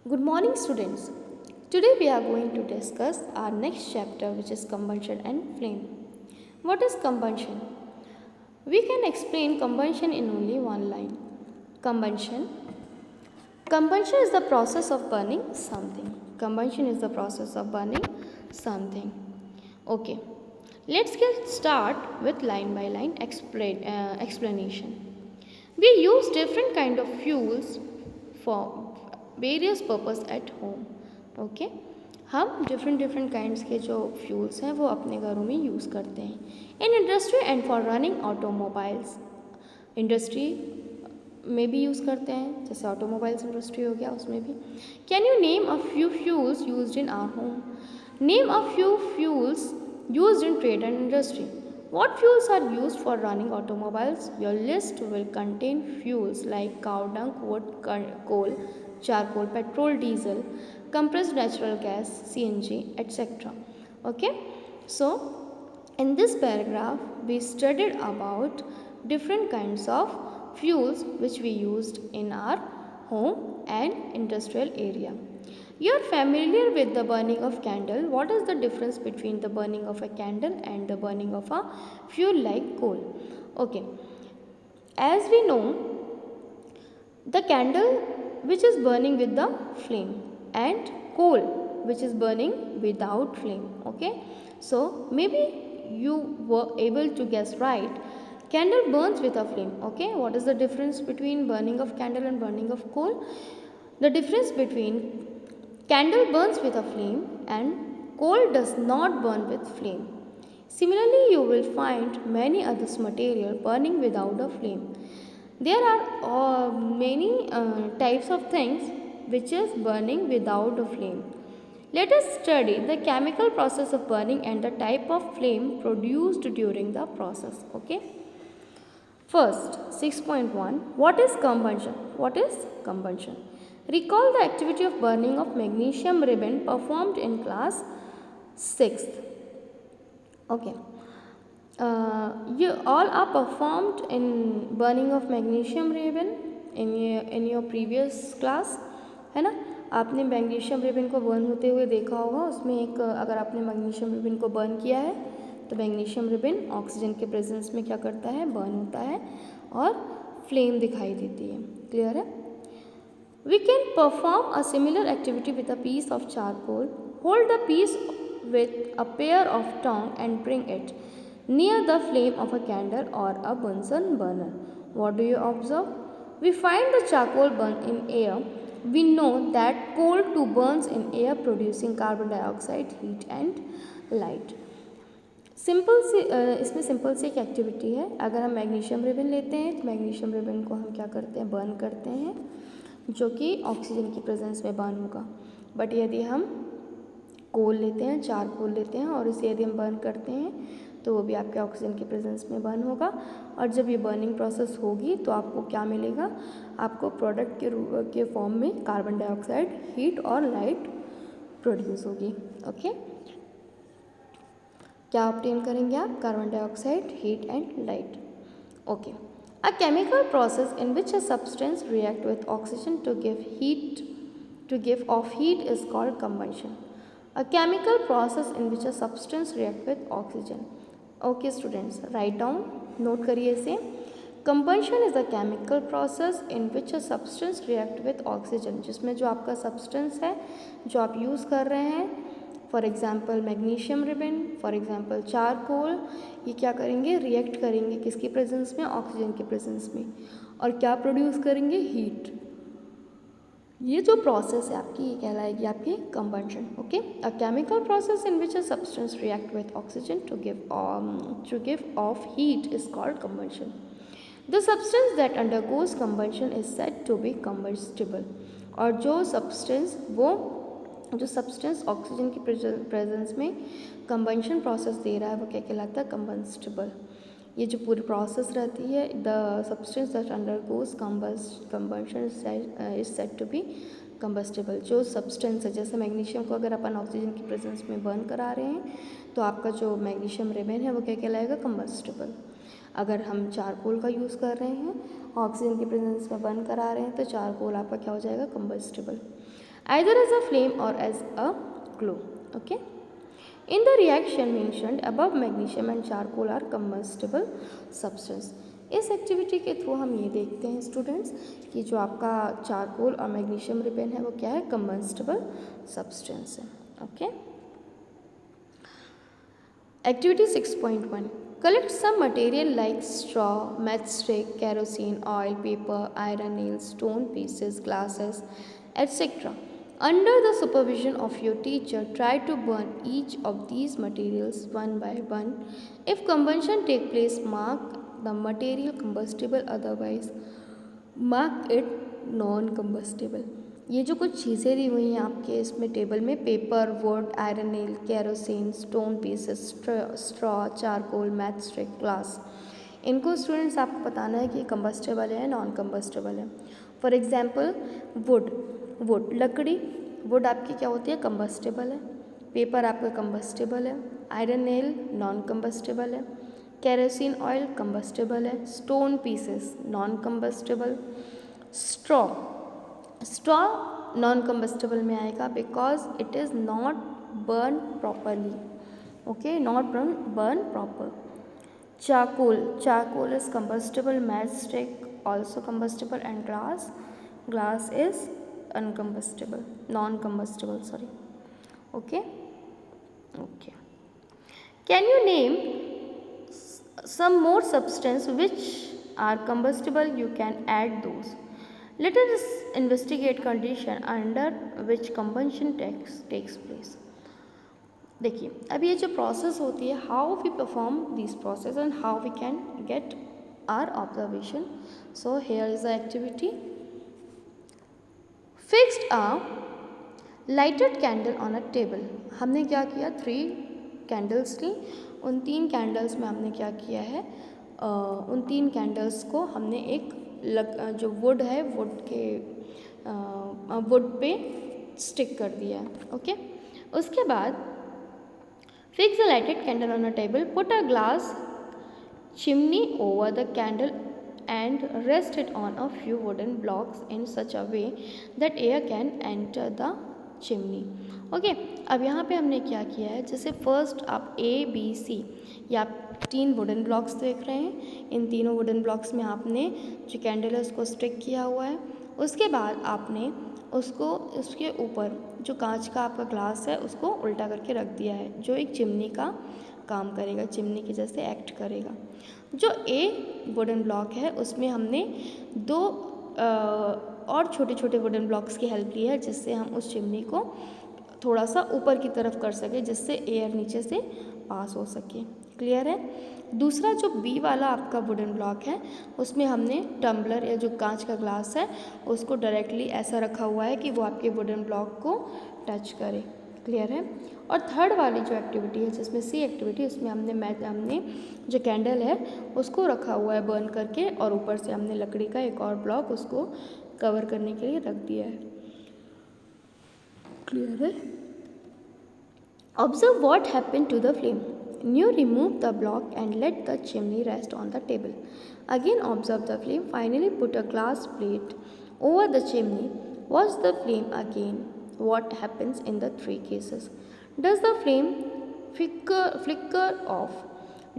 Good morning, students. Today we are going to discuss our next chapter, which is combustion and flame. What is combustion? We can explain combustion in only one line. Combustion. Combustion is the process of burning something. Combustion is the process of burning something. Okay. Let's get start with line by line explanation. We use different kind of fuels for various purpose at home. Okay, हम different kinds के जो fuels हैं वो अपने घरों में use करते हैं in industry and for running automobiles. Industry में भी यूज़ करते हैं, जैसे ऑटोमोबाइल्स इंडस्ट्री हो गया उसमें भी. Can you name a few fuels used in our home? Name a few fuels used in trade and industry. What fuels are used for running automobiles? Your list will contain fuels like cow dung, wood, coal, charcoal, petrol, diesel, compressed natural gas, CNG, etc. Okay, so in this paragraph we studied about different kinds of fuels which we used in our home and industrial area. You are familiar with the burning of candle. What is the difference between the burning of a candle and the burning of a fuel like coal? Okay, as we know, the candle which is burning with the flame and coal which is burning without flame. Okay, so maybe you were able to guess right. Candle burns with a flame. Okay, what is the difference between burning of candle and burning of coal? The difference between candle burns with a flame and coal does not burn with flame. Similarly, you will find many other material burning without a flame. There are many types of things which is burning without a flame. Let us study the chemical process of burning and the type of flame produced during the process. Okay. First, 6.1. What is combustion? What is combustion? Recall the activity of burning of magnesium ribbon performed in class 6th. Okay. You all are performed in burning of magnesium ribbon in your previous class, है ना. आपने magnesium ribbon को burn होते हुए देखा होगा. उसमें एक अगर आपने मैग्नीशियम रिबन को बर्न किया है तो मैग्नीशियम रिबन ऑक्सीजन के प्रेजेंस में क्या करता है, बर्न होता है और फ्लेम दिखाई देती है. क्लियर है. We can perform a similar activity with a piece of charcoal. Hold the piece with a pair of tongs and bring it near the flame of a candle or a Bunsen burner. What do you observe? We find the charcoal burn in air. We know that coal too burns in air, producing carbon dioxide, heat and light. Simple सी इसमें simple सी एक activity है. अगर हम magnesium ribbon लेते हैं तो magnesium ribbon को हम क्या करते हैं, बर्न करते हैं, जो कि ऑक्सीजन की प्रेजेंस में बर्न होगा. बट यदि हम कोल लेते हैं, चारकोल लेते हैं और इसे यदि हम बर्न करते हैं तो वो भी आपके ऑक्सीजन की प्रेजेंस में बर्न होगा. और जब ये बर्निंग प्रोसेस होगी तो आपको क्या मिलेगा, आपको प्रोडक्ट के फॉर्म में कार्बन डाइऑक्साइड, हीट और लाइट प्रोड्यूस होगी. ओके, क्या ऑब्टेन करेंगे आप, carbon dioxide, heat and light. Okay. A chemical process in which a substance react with oxygen to give off heat is called combustion. A chemical process in which a substance react with oxygen. Okay students, write down, note करिए इसे. Combustion is a chemical process in which a substance react with oxygen. जिसमें जो आपका substance है जो आप use कर रहे हैं, for example magnesium ribbon, for example charcoal, ये क्या करेंगे, रिएक्ट करेंगे किसकी प्रेजेंस में, ऑक्सीजन के प्रेजेंस में, और क्या प्रोड्यूस करेंगे, हीट. ये जो प्रोसेस है आपकी, ये कहलाएगी आपकी combustion. Okay. A chemical process in which a substance react with oxygen to give off heat is called combustion. The substance that undergoes combustion is said to be combustible. और जो substance oxygen की presence में combustion process दे रहा है वो क्या कहलाता है, कंबस्टिबल. ये जो पूरी प्रोसेस रहती है, the substance that undergoes combustion is said to be combustible. जो सब्सटेंस है, जैसे मैग्नीशियम को अगर अपन ऑक्सीजन की प्रेजेंस में बर्न करा रहे हैं तो आपका जो मैग्नीशियम रिबन है वो क्या कहलाएगा, कंबस्टिबल. अगर हम चारकोल का यूज़ कर रहे हैं, ऑक्सीजन की प्रेजेंस में बर्न करा रहे हैं तो चारकोल आपका क्या हो जाएगा, combustible. either as a flame or as a glow. Okay. In the reaction mentioned above, magnesium and charcoal are combustible substance. इस एक्टिविटी के थ्रू हम ये देखते हैं स्टूडेंट्स कि जो आपका चारकोल और मैग्नीशियम रिबन है वो क्या है, कंबस्टिबल सब्सटेंस है. Okay. Activity 6.1. Collect some material like straw, matchstick, kerosene, oil, paper, iron nails, stone pieces, glasses, etc. Under the supervision of your teacher, try to burn each of these materials one by one. If combustion take place, mark the material combustible, otherwise mark it non-combustible. ये जो कुछ चीज़ें दी हुई हैं आपके इसमें table में, paper, would, iron nail, kerosene, stone pieces, straw, charcoal, match stick, glass, इनको स्टूडेंट्स आपको बताना है कि कंबस्टेबल है, नॉन कंबस्टेबल है. फॉर एग्जांपल वुड लकड़ी, वुड आपकी क्या होती है, कंबस्टेबल है. पेपर आपका कंबस्टेबल है. आयरन नेल नॉन कंबस्टेबल है. केरोसिन ऑयल कंबस्टेबल है. Stone pieces non combustible. Straw non combustible में आएगा because it is not burn properly. Okay, not burn proper. Charcoal is combustible. Matchstick also combustible. And glass is uncombustible, non-combustible, sorry. Okay. Can you name some more substance which are combustible? You can add those. Let us investigate condition under which combustion takes place. देखिए, अब ये जो process होती है, how we perform this process and how we can get our observation. So here is the activity. Fixed a lighted candle on a table. हमने क्या किया, 3 candles ली. उन 3 कैंडल्स में हमने क्या किया है, उन 3 कैंडल्स को हमने एक जो वुड है, वुड पे स्टिक कर दिया है. ओके. उसके बाद fix a lighted candle on a table, put a glass chimney over the candle and rest it on a few wooden blocks in such a way that air can enter the chimney. Okay. अब यहाँ पे हमने क्या किया है, जैसे first आप ABC या आप 3 वुडन ब्लॉक्स देख रहे हैं. इन तीनों वुडन ब्लॉक्स में आपने जो कैंडल है उसको स्टिक किया हुआ है. उसके बाद आपने उसको उसके ऊपर जो कांच का आपका ग्लास है उसको उल्टा करके रख दिया है, जो एक चिमनी का काम करेगा, चिमनी के जैसे एक्ट करेगा. जो ए वुडन ब्लॉक है उसमें हमने 2 और छोटे छोटे वुडन ब्लॉक्स की हेल्प ली है, जिससे हम उस चिमनी को थोड़ा सा ऊपर की तरफ कर सके, जिससे एयर नीचे से पास हो सके. क्लियर है. दूसरा जो बी वाला आपका वुडन ब्लॉक है उसमें हमने टम्बलर या जो कांच का ग्लास है उसको डायरेक्टली ऐसा रखा हुआ है कि वो आपके वुडन ब्लॉक को टच करे. क्लियर है. और थर्ड वाली जो एक्टिविटी है जिसमें सी एक्टिविटी, उसमें हमने जो कैंडल है उसको रखा हुआ है बर्न करके, और ऊपर से हमने लकड़ी का एक और ब्लॉक उसको कवर करने के लिए रख दिया है. क्लियर है. Observe what happened to the flame. You remove the block and let the chimney rest on the table. Again observe the flame. Finally put a glass plate over the chimney. Watch the flame again. What happens in the 3 cases? Does the flame flicker off?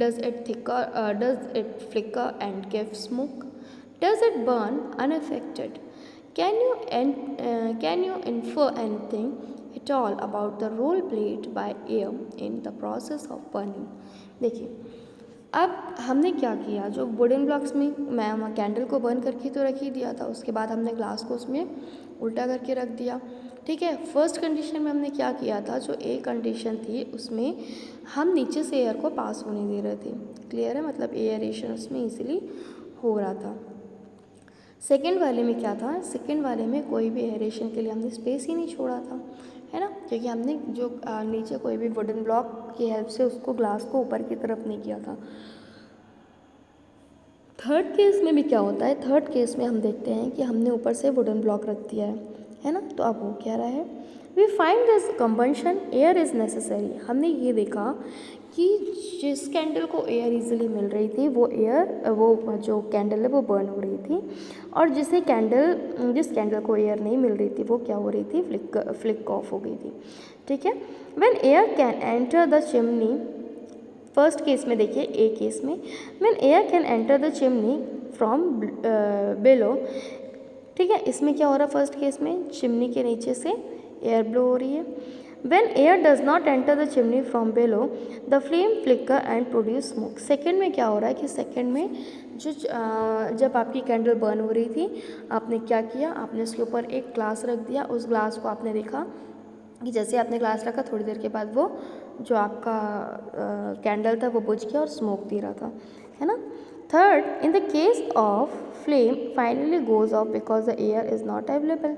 Does it flicker and give smoke? Does it burn unaffected? Can you infer anything at all about the role played by air in the process of burning? देखिए, अब हमने क्या किया, जो wooden blocks में मैं candle को burn करके तो रख ही दिया था, उसके बाद हमने ग्लास को उसमें उल्टा करके रख दिया. ठीक है. फर्स्ट कंडीशन में हमने क्या किया था, जो ए कंडीशन थी उसमें हम नीचे से एयर को पास होने दे रहे थे. क्लियर है. मतलब एयरेशन उसमें इजीली हो रहा था. सेकेंड वाले में क्या था, सेकेंड वाले में कोई भी एयरेशन के लिए हमने स्पेस ही नहीं छोड़ा था, है ना, क्योंकि हमने जो नीचे कोई भी वुडन ब्लॉक की हेल्प से उसको ग्लास को ऊपर की तरफ नहीं किया था. थर्ड केस में भी क्या होता है, थर्ड केस में हम देखते हैं कि हमने ऊपर से वुडन ब्लॉक रख दिया है ना. तो अब हो क्या रहा है, we find this combustion air is necessary. हमने ये देखा कि जिस कैंडल को एयर इजीली मिल रही थी वो जो कैंडल है वो बर्न हो रही थी, और जिस कैंडल को एयर नहीं मिल रही थी वो क्या हो रही थी, फ्लिक ऑफ हो गई थी। ठीक है। When air can enter the chimney, first case में देखिए ए केस में, when air can enter the chimney from below. ठीक है, इसमें क्या हो रहा है, फर्स्ट केस में चिमनी के नीचे से एयर ब्लो हो रही है। When air does not enter the chimney from below, the flame flicker and produce smoke. Second में क्या हो रहा है कि सेकेंड में जब आपकी कैंडल बर्न हो रही थी, आपने क्या किया, आपने उसके ऊपर एक ग्लास रख दिया, उस ग्लास को आपने देखा कि जैसे आपने ग्लास रखा थोड़ी देर के बाद वो जो आपका कैंडल था वो बुझ गया और स्मोक दे रहा था, है ना। Third, in the case of flame finally goes off because the air is not available.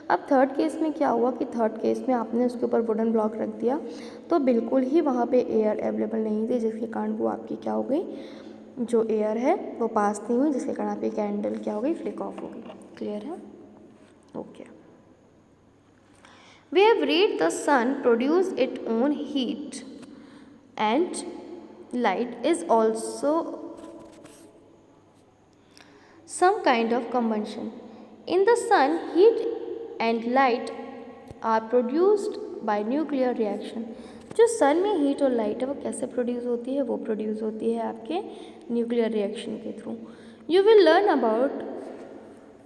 अब थर्ड केस में क्या हुआ कि थर्ड केस में आपने उसके ऊपर वुडन ब्लॉक रख दिया तो बिल्कुल ही वहाँ पे एयर अवेलेबल नहीं थी, जिसके कारण वो आपकी क्या हो गई, जो एयर है वो पास नहीं हुई, जिसके कारण आपकी कैंडल क्या हो गई, फ्लिक ऑफ हो गई। क्लियर है? Okay. We have read the sun produce its own heat and light is also some kind of combustion. In the sun, heat and light are produced by nuclear reaction. जो सन में heat और light है वो कैसे produce होती है, वो produce होती है आपके न्यूक्लियर रिएक्शन के through. You will learn about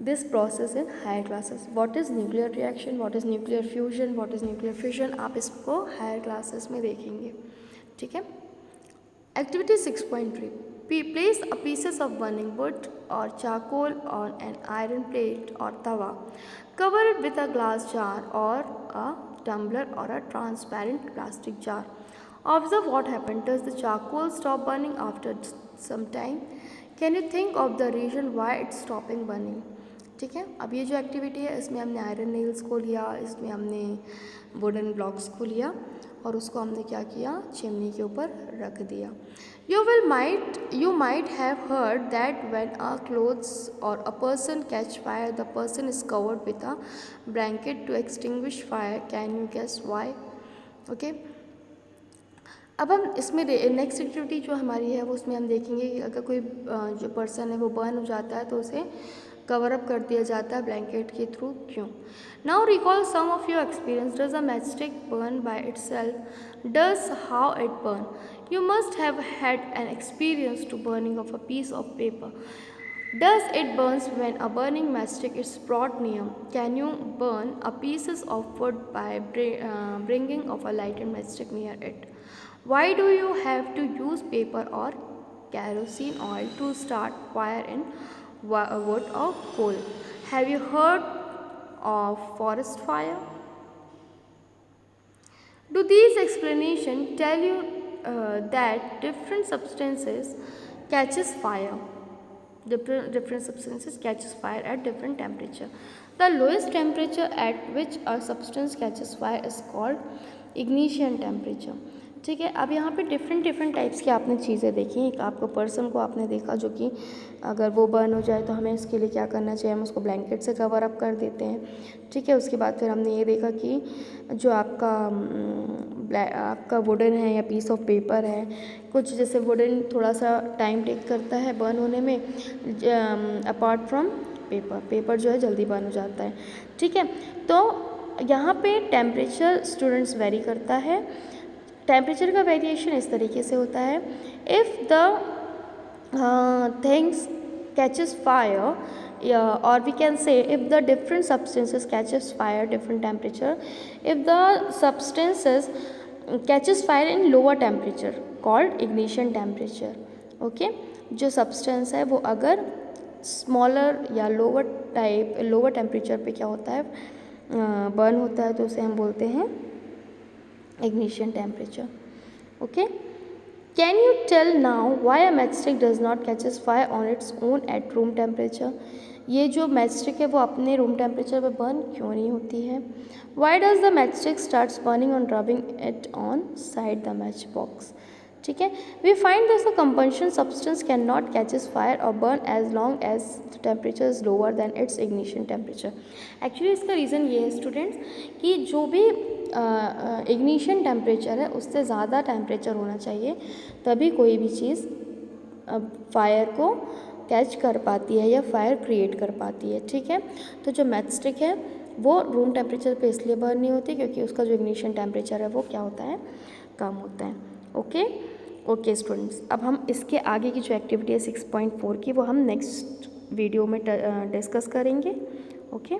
this process in higher classes. What is nuclear reaction, what is nuclear fusion, what is nuclear fission, आप इसको higher classes में देखेंगे। ठीक है। Activity 6.3, place a pieces of burning wood or charcoal on an iron plate or tawa. Cover it with a glass jar or a tumbler or a transparent plastic jar. Observe what happens. Does the charcoal stop burning after some time? Can you think of the reason why it's stopping burning? ठीक है। अब ये जो activity है इसमें हमने iron nails को लिया, इसमें हमने वुडन ब्लॉक्स को लिया और उसको हमने क्या किया, चिमनी के ऊपर रख दिया। You might have heard that when a clothes or a person catch fire, the person is covered with a blanket to extinguish fire. Can you guess why? Okay. अब हम इसमें नेक्स्ट एक्टिविटी जो हमारी है वो उसमें हम देखेंगे कि अगर कोई जो पर्सन है वो बर्न हो जाता है तो उसे कवर अप कर दिया जाता है ब्लैंकेट के थ्रू, क्यों? Now recall some of your experience. Does a matchstick burn by itself? Does how it burn? You must have had an experience to burning of a piece of paper. Does it burns when a burning matchstick is brought near? Can you burn a pieces of wood by bringing of a lighted matchstick near it? Why do you have to use paper or kerosene oil to start fire in wood or coal? Have you heard of forest fire? Do these explanations tell you that different substances catches fire? Different substances catches fire at different temperature. The lowest temperature at which a substance catches fire is called ignition temperature. ठीक है। अब यहाँ पे different types की आपने चीज़ें देखी। एक आपको पर्सन को आपने देखा जो कि अगर वो बर्न हो जाए तो हमें इसके लिए क्या करना चाहिए, हम उसको ब्लैंकेट से कवर अप कर देते हैं। ठीक है। उसके बाद फिर हमने ये देखा कि जो आपका वुडन है या पीस ऑफ पेपर है, कुछ जैसे वुडन थोड़ा सा टाइम टेक करता है बर्न होने में, अपार्ट फ्रॉम पेपर जो है जल्दी बर्न हो जाता है। ठीक है। तो यहाँ पे टेम्परेचर स्टूडेंट्स वेरी करता है। टेम्परेचर का वेरिएशन इस तरीके से होता है, if the things catches fire और we can say if the different substances catches fire different temperature, if the substances catches fire in lower temperature called ignition temperature. Okay. जो सब्सटेंस है वो अगर स्मॉलर या लोअर टेम्परेचर पे क्या होता है, बर्न होता है, तो उसे हम बोलते हैं ignition temperature. Okay. Can you tell now why a matchstick does not catches fire on its own at room temperature? ये जो मैचस्टिक है वो अपने रूम टेम्परेचर पे बर्न क्यों नहीं होती है? Why does the matchstick starts burning on rubbing it on side the match box? ठीक है। We find this a combustion substance can not catches fire और burn as long as the temperature is lower than its ignition temperature. Actually इसका reason ये है students कि जो भी ignition temperature है उससे ज़्यादा टेम्परेचर होना चाहिए, तभी कोई भी चीज़ फायर को कैच कर पाती है या फायर क्रिएट कर पाती है। ठीक है, तो जो मैचस्टिक है वो रूम टेम्परेचर पे इसलिए बर्न नहीं होती क्योंकि उसका जो इग्निशन टेम्परेचर है वो क्या होता है, कम होता है। ओके ओके स्टूडेंट्स, अब हम इसके आगे की जो एक्टिविटी है 6.4 की वो हम नेक्स्ट वीडियो में डिस्कस करेंगे। ओके।